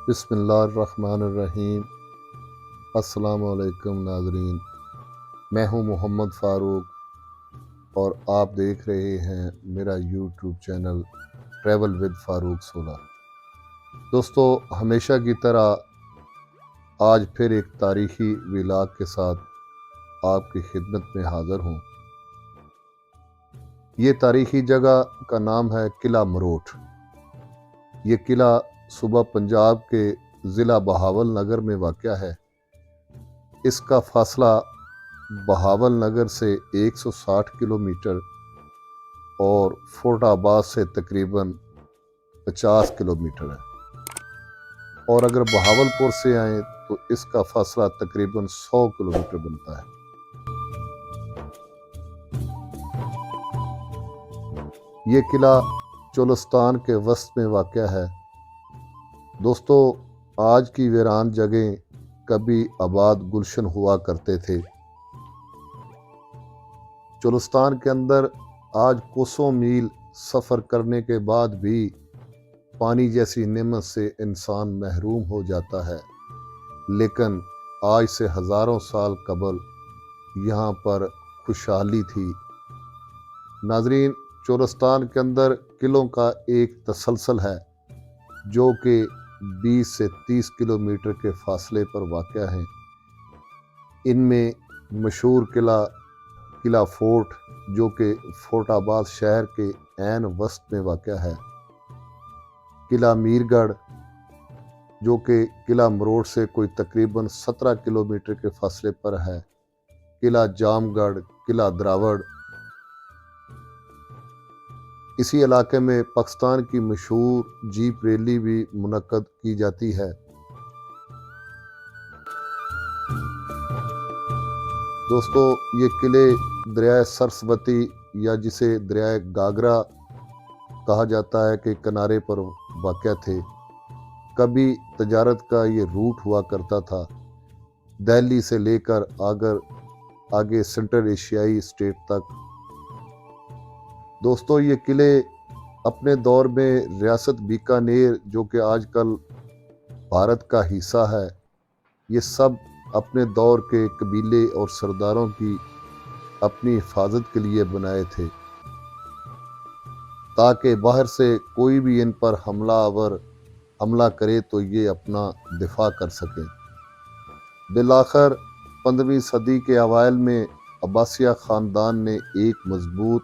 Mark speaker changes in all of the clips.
Speaker 1: بسم اللہ الرحمن الرحیم۔ السلام علیکم ناظرین، میں ہوں محمد فاروق اور آپ دیکھ رہے ہیں میرا یوٹیوب چینل ٹریول ود فاروق 16۔ دوستو، ہمیشہ کی طرح آج پھر ایک تاریخی ولاگ کے ساتھ آپ کی خدمت میں حاضر ہوں۔ یہ تاریخی جگہ کا نام ہے قلعہ مروٹ۔ یہ قلعہ صوبہ پنجاب کے ضلع بہاول نگر میں واقع ہے۔ اس کا فاصلہ بہاول نگر سے 160 کلومیٹر اور فورٹ آباد سے تقریباً 50 کلومیٹر ہے، اور اگر بہاول پور سے آئیں تو اس کا فاصلہ تقریباً 100 کلومیٹر بنتا ہے۔ یہ قلعہ چولستان کے وسط میں واقع ہے۔ دوستو، آج کی ویران جگہیں کبھی آباد گلشن ہوا کرتے تھے۔ چولستان کے اندر آج کوسوں میل سفر کرنے کے بعد بھی پانی جیسی نعمت سے انسان محروم ہو جاتا ہے، لیکن آج سے ہزاروں سال قبل یہاں پر خوشحالی تھی۔ ناظرین، چولستان کے اندر قلعوں کا ایک تسلسل ہے جو کہ 20 سے 30 کلومیٹر کے فاصلے پر واقع ہیں۔ ان میں مشہور قلعہ فورٹ جو کہ فورٹ آباد شہر کے عین وسط میں واقع ہے، قلعہ میر گڑھ جو کہ قلعہ مروٹ سے کوئی تقریباً 17 کلومیٹر کے فاصلے پر ہے، قلعہ جام گڑھ، قلعہ دراوڑ۔ اسی علاقے میں پاکستان کی مشہور جیپ ریلی بھی منعقد کی جاتی ہے۔ دوستو، یہ قلعے دریائے سرسوتی یا جسے دریائے گاگرا کہا جاتا ہے کے کنارے پر واقع تھے۔ کبھی تجارت کا یہ روٹ ہوا کرتا تھا، دہلی سے لے کر آگے سنٹرل ایشیائی اسٹیٹ تک۔ دوستو، یہ قلعے اپنے دور میں ریاست بیکانیر جو کہ آج کل بھارت کا حصہ ہے، یہ سب اپنے دور کے قبیلے اور سرداروں کی اپنی حفاظت کے لیے بنائے تھے، تاکہ باہر سے کوئی بھی ان پر حملہ کرے تو یہ اپنا دفاع کر سکیں۔ بالآخر 15ویں صدی کے اوائل میں عباسیہ خاندان نے ایک مضبوط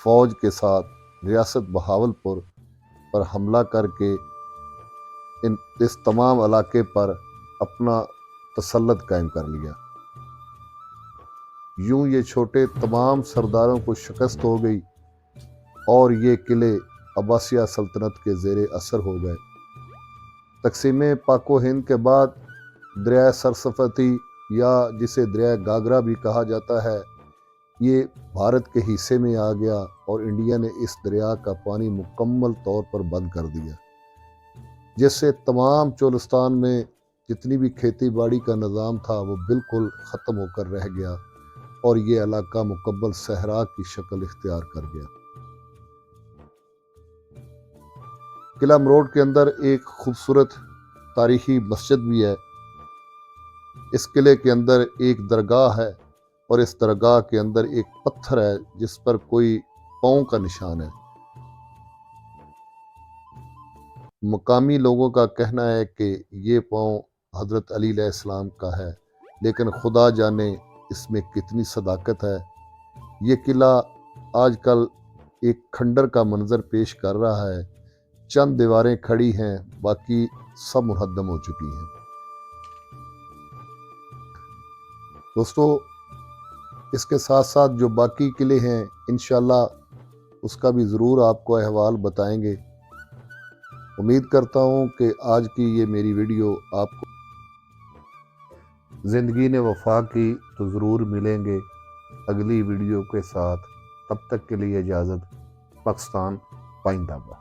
Speaker 1: فوج کے ساتھ ریاست بہاولپور پر حملہ کر کے اس تمام علاقے پر اپنا تسلط قائم کر لیا۔ یوں یہ چھوٹے تمام سرداروں کو شکست ہو گئی اور یہ قلعے عباسیہ سلطنت کے زیر اثر ہو گئے۔ تقسیم پاک و ہند کے بعد دریائے سرسوتی یا جسے دریائے گاگرا بھی کہا جاتا ہے، یہ بھارت کے حصے میں آ گیا اور انڈیا نے اس دریا کا پانی مکمل طور پر بند کر دیا، جس سے تمام چولستان میں جتنی بھی کھیتی باڑی کا نظام تھا وہ بالکل ختم ہو کر رہ گیا اور یہ علاقہ مکمل صحرا کی شکل اختیار کر گیا۔ قلعہ مروٹ کے اندر ایک خوبصورت تاریخی مسجد بھی ہے۔ اس قلعے کے اندر ایک درگاہ ہے اور اس درگاہ کے اندر ایک پتھر ہے جس پر کوئی پاؤں کا نشان ہے۔ مقامی لوگوں کا کہنا ہے کہ یہ پاؤں حضرت علی علیہ السلام کا ہے، لیکن خدا جانے اس میں کتنی صداقت ہے۔ یہ قلعہ آج کل ایک کھنڈر کا منظر پیش کر رہا ہے، چند دیواریں کھڑی ہیں، باقی سب منہدم ہو چکی ہیں۔ دوستو، اس کے ساتھ ساتھ جو باقی قلعے ہیں انشاءاللہ اس کا بھی ضرور آپ کو احوال بتائیں گے۔ امید کرتا ہوں کہ آج کی یہ میری ویڈیو آپ کو زندگی نے وفا کی تو ضرور ملیں گے اگلی ویڈیو کے ساتھ۔ تب تک کے لیے اجازت۔ پاکستان پائندہ باد۔